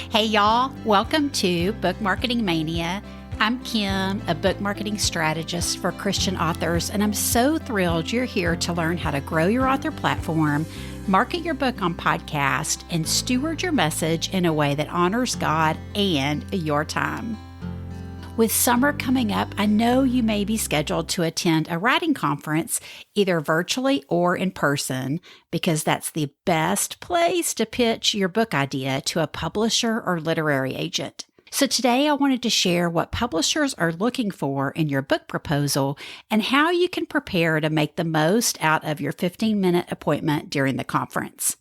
Hey y'all, welcome to Book Marketing Mania. I'm Kim, a book marketing strategist for Christian authors, and I'm so thrilled you're here to learn how to grow your author platform, market your book on podcast, and steward your message in a way that honors God and your time. With summer coming up, I know you may be scheduled to attend a writing conference, either virtually or in person, because that's the best place to pitch your book idea to a publisher or literary agent. So today I wanted to share what publishers are looking for in your book proposal and how you can prepare to make the most out of your 15-minute appointment during the conference.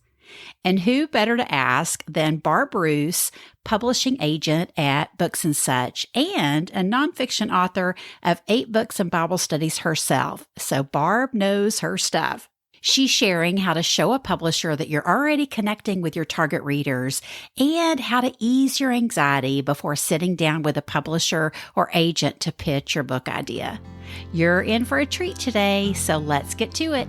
And who better to ask than Barb Roose, publishing agent at Books and Such, and a nonfiction author of 8 books and Bible studies herself. So Barb knows her stuff. She's sharing how to show a publisher that you're already connecting with your target readers and how to ease your anxiety before sitting down with a publisher or agent to pitch your book idea. You're in for a treat today, so let's get to it.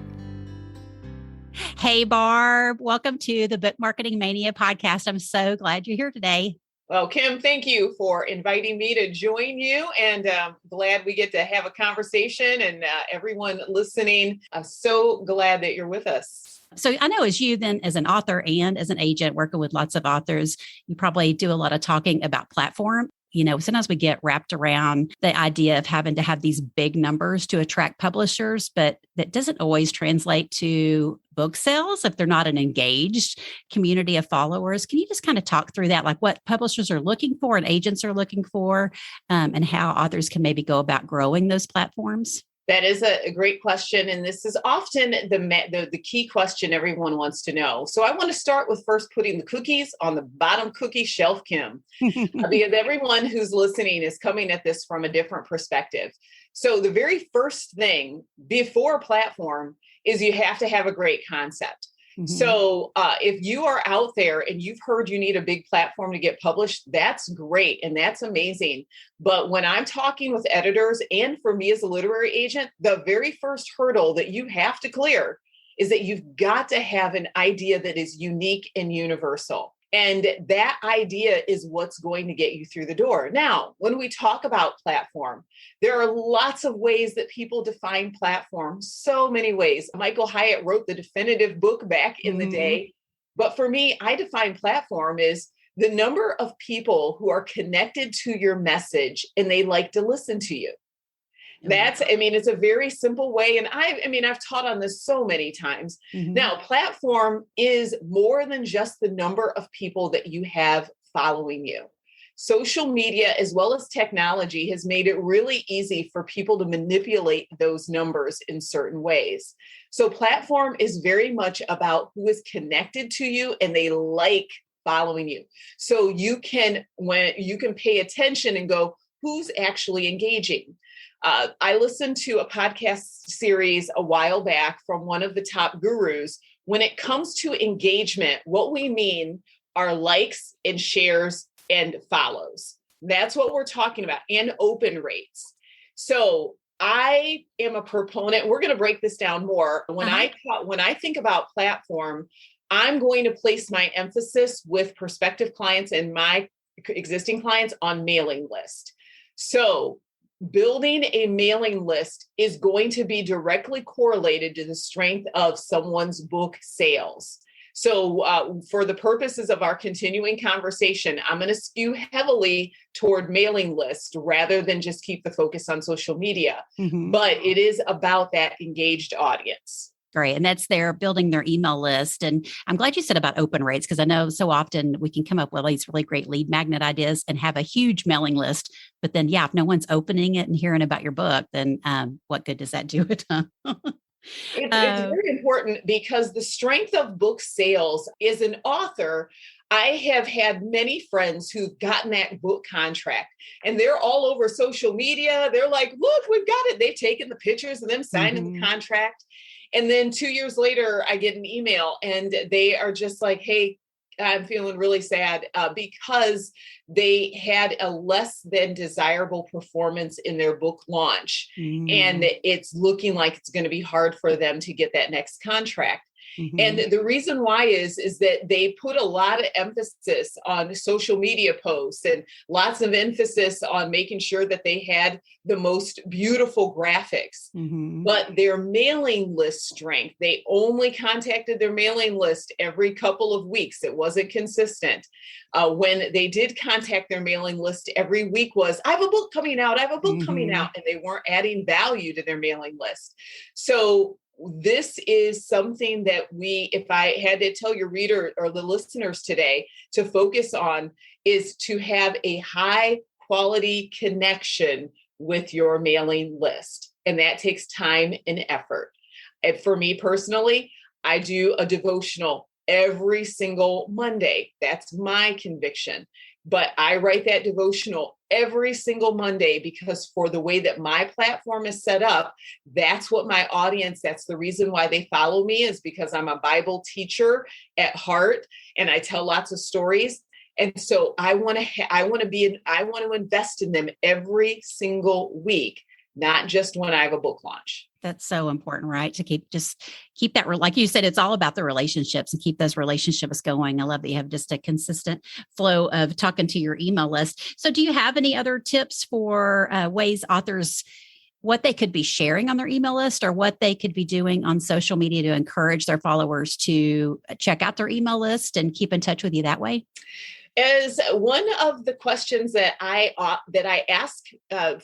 Hey, Barb, welcome to the Book Marketing Mania podcast. I'm so glad you're here today. Well, Kim, thank you for inviting me to join you, and glad we get to have a conversation, and everyone listening, I'm so glad that you're with us. So I know as you then, as an author and as an agent working with lots of authors, you probably do a lot of talking about platform. You know, sometimes we get wrapped around the idea of having to have these big numbers to attract publishers, but that doesn't always translate to book sales if they're not an engaged community of followers. Can you just kind of talk through that, like what publishers are looking for and agents are looking for, and how authors can maybe go about growing those platforms? That is a great question. And this is often the key question everyone wants to know. So I want to start with first putting the cookies on the bottom cookie shelf, Kim, because everyone who's listening is coming at this from a different perspective. So the very first thing before a platform is you have to have a great concept. So if you are out there and you've heard you need a big platform to get published, that's great. And that's amazing. But when I'm talking with editors and for me as a literary agent, the very first hurdle that you have to clear is that you've got to have an idea that is unique and universal. And that idea is what's going to get you through the door. Now, when we talk about platform, there are lots of ways that people define platform, so many ways. Michael Hyatt wrote the definitive book back in the day. But for me, I define platform as the number of people who are connected to your message and they like to listen to you. It's a very simple way. And I've taught on this so many times. Now, platform is more than just the number of people that you have following you. Social media, as well as technology, has made it really easy for people to manipulate those numbers in certain ways. So platform is very much about who is connected to you and they like following you. So you can pay attention and go, who's actually engaging? I listened to a podcast series a while back from one of the top gurus. When it comes to engagement, what we mean are likes and shares and follows. That's what we're talking about, and open rates. So I am a proponent. We're going to break this down more. When I think about platform, I'm going to place my emphasis with prospective clients and my existing clients on mailing list. So building a mailing list is going to be directly correlated to the strength of someone's book sales. So for the purposes of our continuing conversation, I'm going to skew heavily toward mailing list rather than just keep the focus on social media. But it is about that engaged audience. Great. And that's their building their email list. And I'm glad you said about open rates, because I know so often we can come up with these really great lead magnet ideas and have a huge mailing list. But then, if no one's opening it and hearing about your book, then what good does that do it? It's very important because the strength of book sales is an author. I have had many friends who've gotten that book contract and they're all over social media. They're like, look, we've got it. They've taken the pictures of them signing the contract. And then 2 years later, I get an email and they are just like, hey, I'm feeling really sad because they had a less than desirable performance in their book launch. And it's looking like it's going to be hard for them to get that next contract. And the reason why is that they put a lot of emphasis on social media posts and lots of emphasis on making sure that they had the most beautiful graphics. But their mailing list strength, they only contacted their mailing list every couple of weeks. It wasn't consistent. When they did contact their mailing list every week was, I have a book coming out, I have a book coming out, and they weren't adding value to their mailing list. So this is something that if I had to tell your reader or the listeners today to focus on, is to have a high quality connection with your mailing list. And that takes time and effort. And for me personally, I do a devotional every single Monday. That's my conviction. But I write that devotional every single Monday because for the way that my platform is set up, that's what my audience, that's the reason why they follow me, is because I'm a Bible teacher at heart and I tell lots of stories. And so I want to invest in them every single week, not just when I have a book launch. That's so important, right? To keep that, like you said, it's all about the relationships and keep those relationships going. I love that you have just a consistent flow of talking to your email list. So do you have any other tips for ways authors, what they could be sharing on their email list or what they could be doing on social media to encourage their followers to check out their email list and keep in touch with you that way? As one of the questions that I ask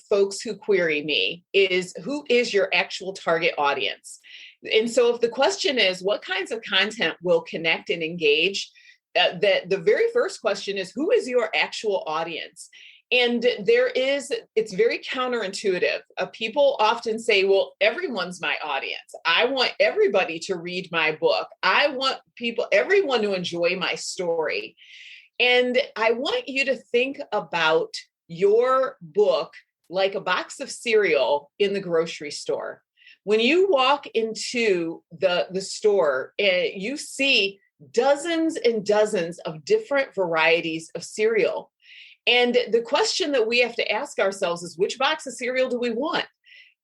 folks who query me is, who is your actual target audience? And so if the question is, what kinds of content will connect and engage? The very first question is, who is your actual audience? And it's very counterintuitive. People often say, well, everyone's my audience. I want everybody to read my book. I want everyone to enjoy my story. And I want you to think about your book like a box of cereal in the grocery store. When you walk into the store, you see dozens and dozens of different varieties of cereal. And the question that we have to ask ourselves is, which box of cereal do we want?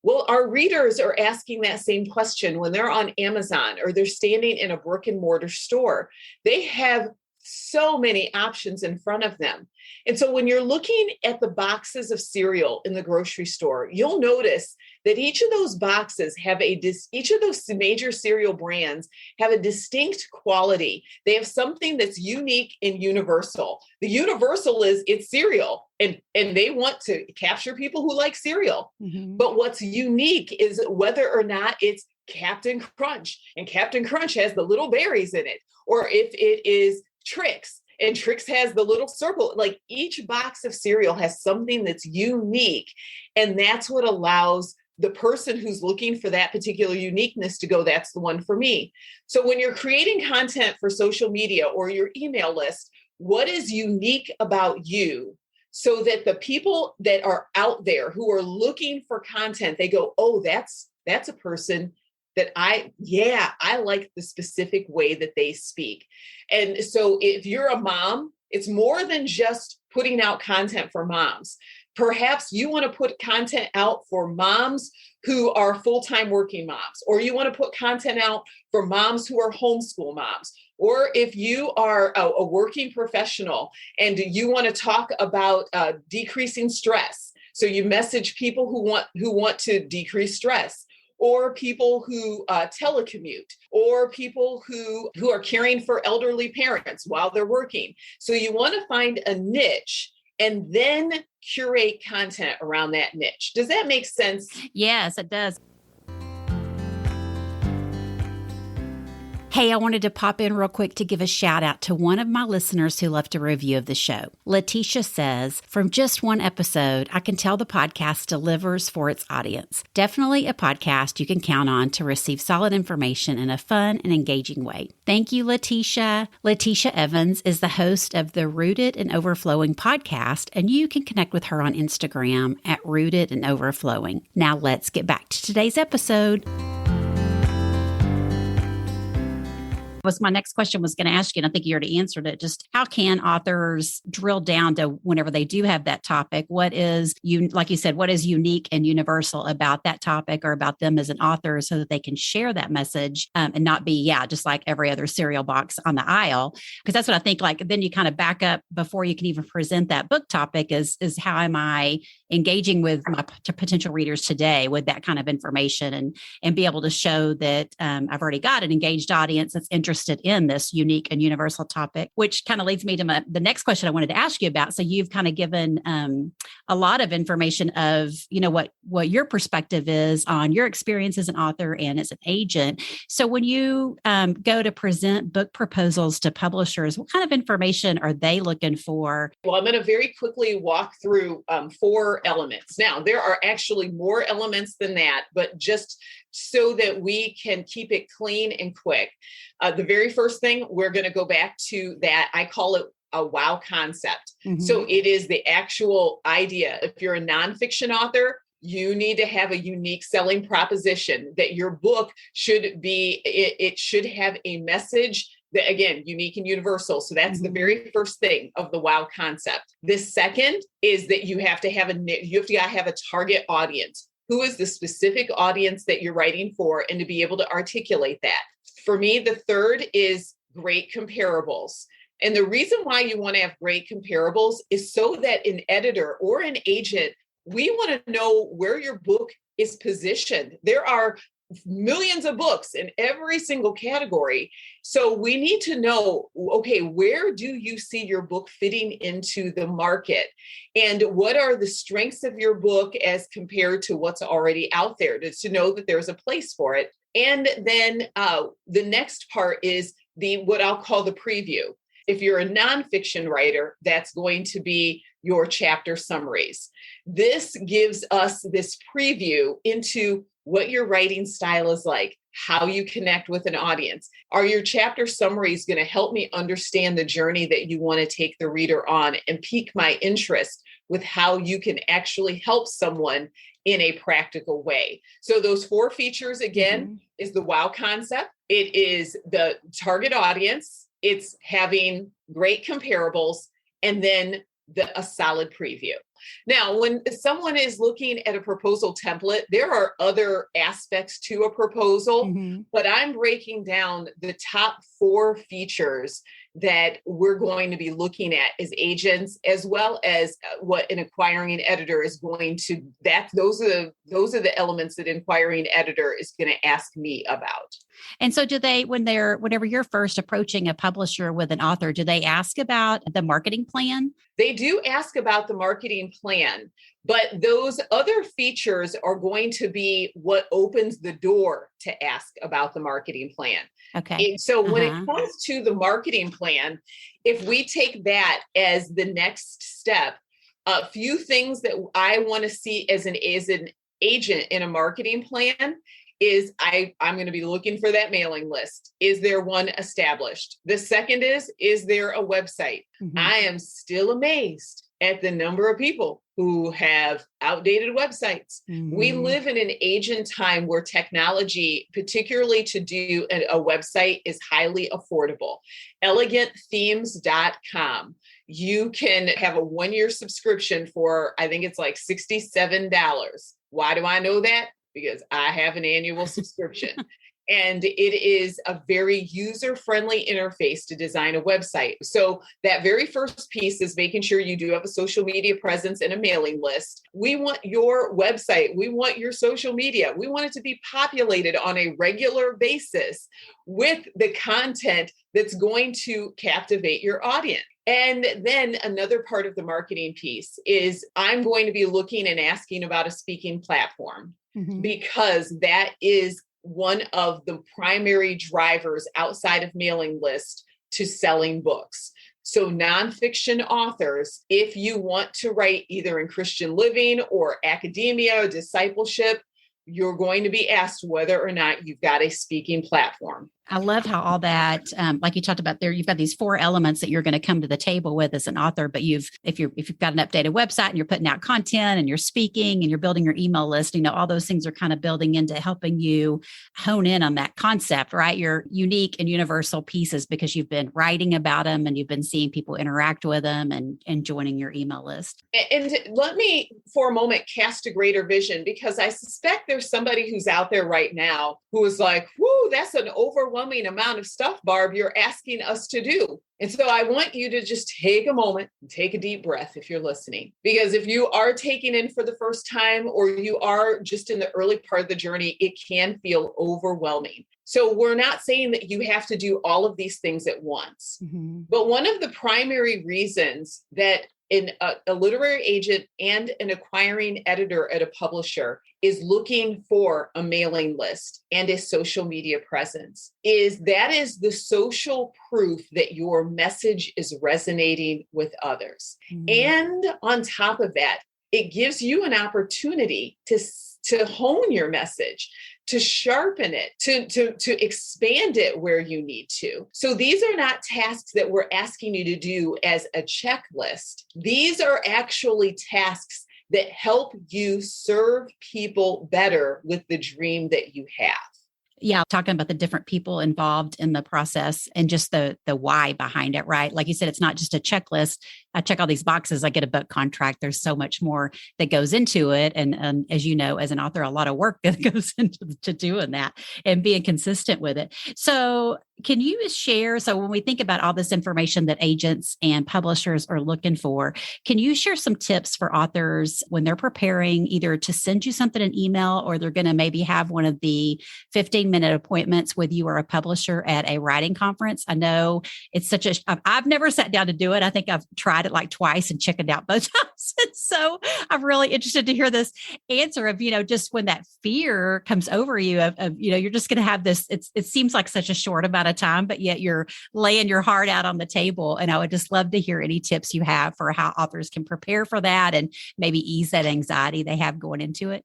Well, our readers are asking that same question when they're on Amazon or they're standing in a brick and mortar store. They have so many options in front of them. And so when you're looking at the boxes of cereal in the grocery store, you'll notice that each of those boxes each of those major cereal brands have a distinct quality. They have something that's unique and universal. The universal is it's cereal, and they want to capture people who like cereal. But what's unique is whether or not it's Captain Crunch, and Captain Crunch has the little berries in it, or if it is Trix, and Trix has the little circle. Like, each box of cereal has something that's unique. And that's what allows the person who's looking for that particular uniqueness to go, that's the one for me. So when you're creating content for social media or your email list, what is unique about you? So that the people that are out there who are looking for content, they go, oh, that's a person that I like the specific way that they speak. And so if you're a mom, it's more than just putting out content for moms. Perhaps you want to put content out for moms who are full-time working moms, or you want to put content out for moms who are homeschool moms. Or if you are a working professional and you want to talk about decreasing stress, so you message people who want to decrease stress, or people who telecommute, or people who are caring for elderly parents while they're working. So you want to find a niche and then curate content around that niche. Does that make sense? Yes, it does. Hey, I wanted to pop in real quick to give a shout out to one of my listeners who left a review of the show. Letitia says, from just one episode, I can tell the podcast delivers for its audience. Definitely a podcast you can count on to receive solid information in a fun and engaging way. Thank you, Letitia. Letitia Evans is the host of the Rooted and Overflowing podcast, and you can connect with her on Instagram at Rooted and Overflowing. Now let's get back to today's episode. Was my next question was going to ask you, and I think you already answered it. Just how can authors drill down to whenever they do have that topic? What is like you said, what is unique and universal about that topic or about them as an author so that they can share that message and not be, just like every other cereal box on the aisle? Because that's what I think, like, then you kind of back up before you can even present that book topic is how am I engaging with my potential readers today with that kind of information and be able to show that I've already got an engaged audience that's interested in this unique and universal topic, which kind of leads me to the next question I wanted to ask you about. So you've kind of given a lot of information of, what your perspective is on your experience as an author and as an agent. So when you go to present book proposals to publishers, what kind of information are they looking for? Well, I'm going to very quickly walk through 4 elements. Now, there are actually more elements than that, but just so that we can keep it clean and quick. The very first thing, we're going to go back to that. I call it a wow concept. Mm-hmm. So it is the actual idea. If you're a nonfiction author, you need to have a unique selling proposition that your book should be, it should have a message that, again, unique and universal. So that's the very first thing of the wow concept. The second is that you have to have a target audience. Who is the specific audience that you're writing for, and to be able to articulate that. For me, the third is great comparables. And the reason why you want to have great comparables is so that an editor or an agent, we want to know where your book is positioned. There are millions of books in every single category. So we need to know, okay, where do you see your book fitting into the market? And what are the strengths of your book as compared to what's already out there, to know that there's a place for it. And then the next part is what I'll call the preview. If you're a nonfiction writer, that's going to be your chapter summaries. This gives us this preview into what your writing style is like, how you connect with an audience. Are your chapter summaries going to help me understand the journey that you want to take the reader on and pique my interest with how you can actually help someone in a practical way? So those 4 features, again, is the wow concept. It is the target audience. It's having great comparables, and then a solid preview. Now, when someone is looking at a proposal template, there are other aspects to a proposal, but I'm breaking down the top 4 features that we're going to be looking at as agents, as well as what an acquiring editor is going to, those are the elements that inquiring editor is going to ask me about. And so do they, whenever you're first approaching a publisher with an author, do they ask about the marketing plan? They do ask about the marketing plan, but those other features are going to be what opens the door to ask about the marketing plan. Okay. And so when it comes to the marketing plan, if we take that as the next step, a few things that I want to see as an agent in a marketing plan is I'm going to be looking for that mailing list. Is there one established? The second is there a website? I am still amazed at the number of people who have outdated websites. We live in an age and time where technology, particularly to do a website, is highly affordable. Elegantthemes.com. You can have a 1-year subscription for, I think it's like $67. Why do I know that? Because I have an annual subscription. And it is a very user-friendly interface to design a website. So that very first piece is making sure you do have a social media presence and a mailing list. We want your website. We want your social media. We want it to be populated on a regular basis with the content that's going to captivate your audience. And then another part of the marketing piece is I'm going to be looking and asking about a speaking platform, because that is one of the primary drivers outside of mailing list to selling books. So nonfiction authors, if you want to write either in Christian living or academia or discipleship, you're going to be asked whether or not you've got a speaking platform. I love how all that, like you talked about there, you've got these 4 elements that you're going to come to the table with as an author, but if you've got an updated website and you're putting out content and you're speaking and you're building your email list, all those things are kind of building into helping you hone in on that concept, right? Your unique and universal pieces because you've been writing about them and you've been seeing people interact with them and joining your email list. And let me, for a moment, cast a greater vision, because I suspect there's somebody who's out there right now who is like, whoo, that's an overwhelming amount of stuff, Barb, you're asking us to do. And so I want you to just take a moment and take a deep breath if you're listening, because if you are taking in for the first time or you are just in the early part of the journey, it can feel overwhelming. So we're not saying that you have to do all of these things at once. Mm-hmm. But one of the primary reasons that a literary agent and an acquiring editor at a publisher is looking for a mailing list and a social media presence is the social proof that your message is resonating with others. Mm-hmm. And on top of that, it gives you an opportunity to hone your message, to sharpen it, to expand it where you need to. So these are not tasks that we're asking you to do as a checklist. These are actually tasks that help you serve people better with the dream that you have. Yeah, talking about the different people involved in the process and just the why behind it, right? Like you said, it's not just a checklist. I check all these boxes, I get a book contract. There's so much more that goes into it. And as you know, as an author, a lot of work that goes into doing that and being consistent with it. So can you share, so when we think about all this information that agents and publishers are looking for, can you share some tips for authors when they're preparing either to send you something in email or they're going to maybe have one of the 15-minute appointments with you or a publisher at a writing conference? I know it's I've never sat down to do it. I think I've tried it like twice and chickened out both times. And so I'm really interested to hear this answer of, just when that fear comes over you of you're just going to have this, it seems like such a short amount of time, but yet you're laying your heart out on the table. And I would just love to hear any tips you have for how authors can prepare for that and maybe ease that anxiety they have going into it.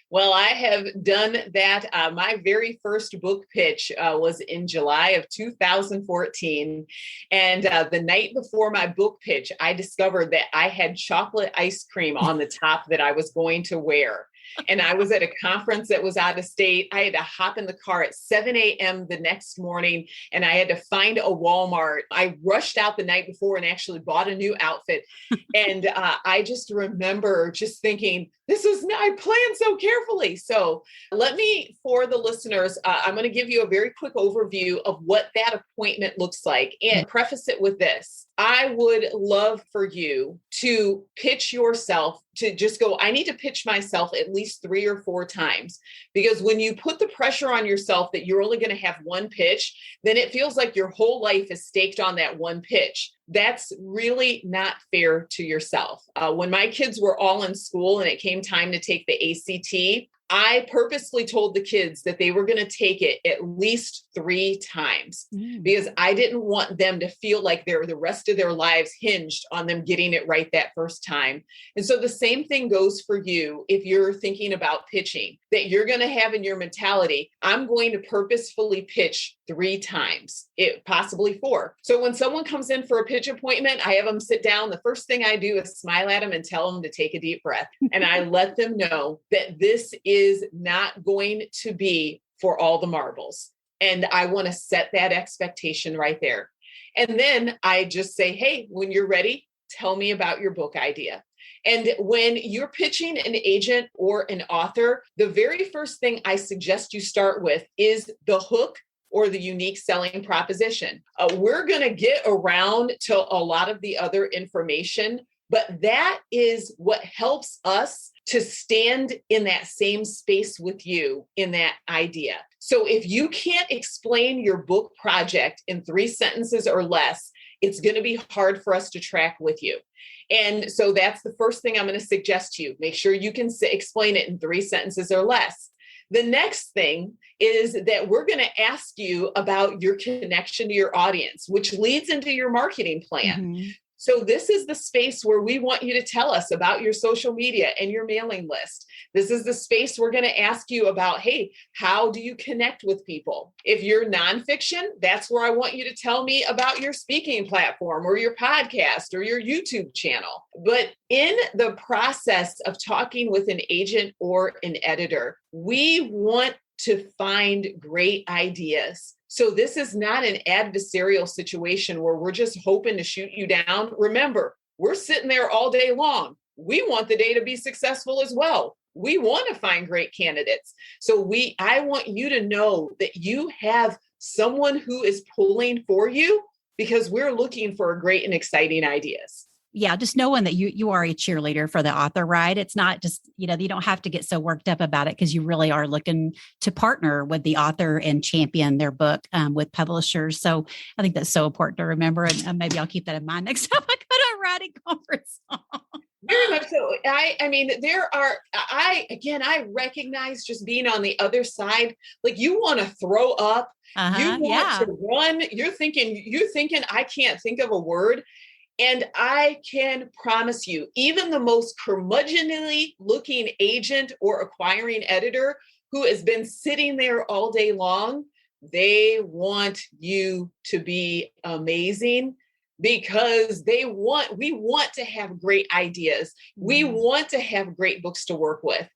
Well, I have done that. My very first book pitch was in July of 2014. And the night before my book pitch, I discovered that I had chocolate ice cream on the top that I was going to wear. And I was at a conference that was out of state. I had to hop in the car at 7 a.m. the next morning, and I had to find a Walmart. I rushed out the night before and actually bought a new outfit. And I just remember just thinking, I planned so carefully. So let me, for the listeners, I'm going to give you a very quick overview of what that appointment looks like and preface it with this. I would love for you to pitch yourself, to just go, I need to pitch myself at least 3 or 4 times, because when you put the pressure on yourself that you're only going to have one pitch, then it feels like your whole life is staked on that one pitch. That's really not fair to yourself. When my kids were all in school and it came time to take the ACT, I purposely told the kids that they were going to take it at least 3 times because I didn't want them to feel like the rest of their lives hinged on them getting it right that first time. And so the same thing goes for you if you're thinking about pitching, that you're going to have in your mentality, I'm going to purposefully pitch 3 times, possibly 4. So when someone comes in for a pitch appointment, I have them sit down. The first thing I do is smile at them and tell them to take a deep breath. And I let them know that this is not going to be for all the marbles. And I want to set that expectation right there. And then I just say, hey, when you're ready, tell me about your book idea. And when you're pitching an agent or an author, the very first thing I suggest you start with is the hook or the unique selling proposition. We're going to get around to a lot of the other information, but that is what helps us to stand in that same space with you in that idea. So if you can't explain your book project in 3 sentences or less, it's going to be hard for us to track with you. And so that's the first thing I'm going to suggest to you. Make sure you can explain it in 3 sentences or less. The next thing is that we're going to ask you about your connection to your audience, which leads into your marketing plan. So this is the space where we want you to tell us about your social media and your mailing list. This is the space we're going to ask you about, hey, how do you connect with people? If you're nonfiction, that's where I want you to tell me about your speaking platform or your podcast or your YouTube channel. But in the process of talking with an agent or an editor, we want to find great ideas. So this is not an adversarial situation where we're just hoping to shoot you down. Remember, we're sitting there all day long. We want the day to be successful as well. We want to find great candidates. So I want you to know that you have someone who is pulling for you because we're looking for great and exciting ideas. Yeah, just knowing that you are a cheerleader for the author, right? It's not just, you don't have to get so worked up about it because you really are looking to partner with the author and champion their book with publishers. So I think that's so important to remember. And maybe I'll keep that in mind next time I go to a writing conference. Very much so. I mean, I recognize just being on the other side, like you want to throw up, you want to run, you're thinking, I can't think of a word. And I can promise you, even the most curmudgeonly looking agent or acquiring editor who has been sitting there all day long, they want you to be amazing because we want to have great ideas. We want to have great books to work with.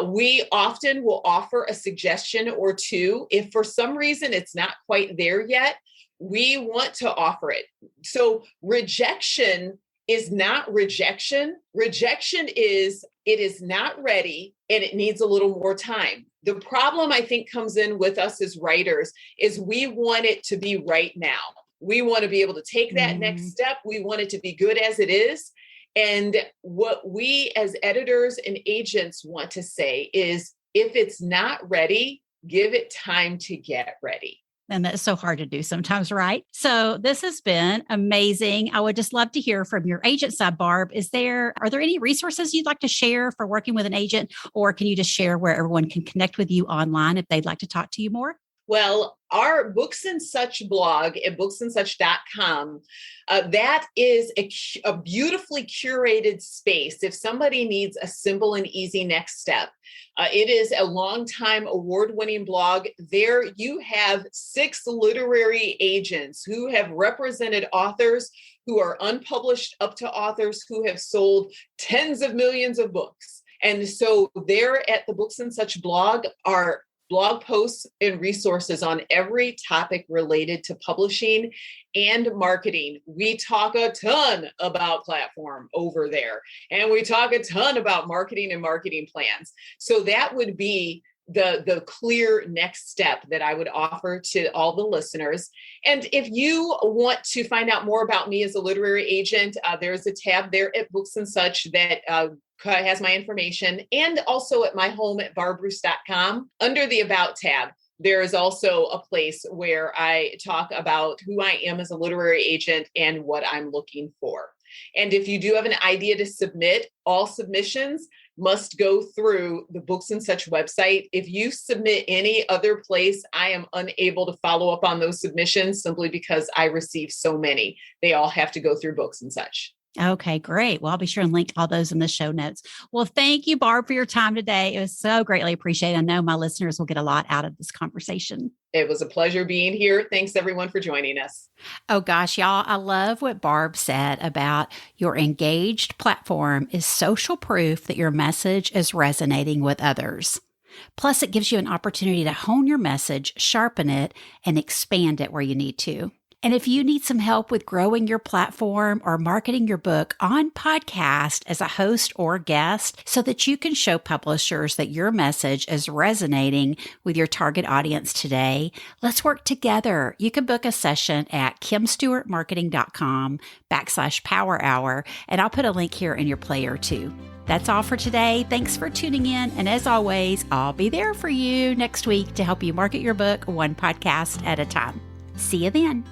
We often will offer a suggestion or two. If for some reason it's not quite there yet, we want to offer it. So rejection is not rejection. Rejection is it is not ready and it needs a little more time. The problem I think comes in with us as writers is we want it to be right now. We want to be able to take that next step. We want it to be good as it is. And what we as editors and agents want to say is if it's not ready, give it time to get ready. And that's so hard to do sometimes, right? So this has been amazing. I would just love to hear from your agent side, Barb. Are there any resources you'd like to share for working with an agent, or can you just share where everyone can connect with you online if they'd like to talk to you more? Well, our Books and Such blog at booksandsuch.com, that is a beautifully curated space. If somebody needs a simple and easy next step, it is a longtime award-winning blog. There you have 6 literary agents who have represented authors who are unpublished up to authors who have sold tens of millions of books. And so there at the Books and Such blog are blog posts and resources on every topic related to publishing and marketing. We talk a ton about platform over there, and we talk a ton about marketing and marketing plans. So that would be the clear next step that I would offer to all the listeners. And if you want to find out more about me as a literary agent, there's a tab there at Books and Such that has my information, and also at my home at barbroose.com under the About tab. There is also a place where I talk about who I am as a literary agent and what I'm looking for. And if you do have an idea to submit, all submissions must go through the Books and Such website. If you submit any other place, I am unable to follow up on those submissions simply because I receive so many. They all have to go through Books and Such. Okay, great. Well, I'll be sure and link all those in the show notes. Well, thank you, Barb, for your time today. It was so greatly appreciated. I know my listeners will get a lot out of this conversation. It was a pleasure being here. Thanks, everyone, for joining us. Oh, gosh, y'all. I love what Barb said about your engaged platform is social proof that your message is resonating with others. Plus, it gives you an opportunity to hone your message, sharpen it, and expand it where you need to. And if you need some help with growing your platform or marketing your book on podcast as a host or guest so that you can show publishers that your message is resonating with your target audience today, let's work together. You can book a session at kimstewartmarketing.com/power hour, and I'll put a link here in your player too. That's all for today. Thanks for tuning in. And as always, I'll be there for you next week to help you market your book one podcast at a time. See you then.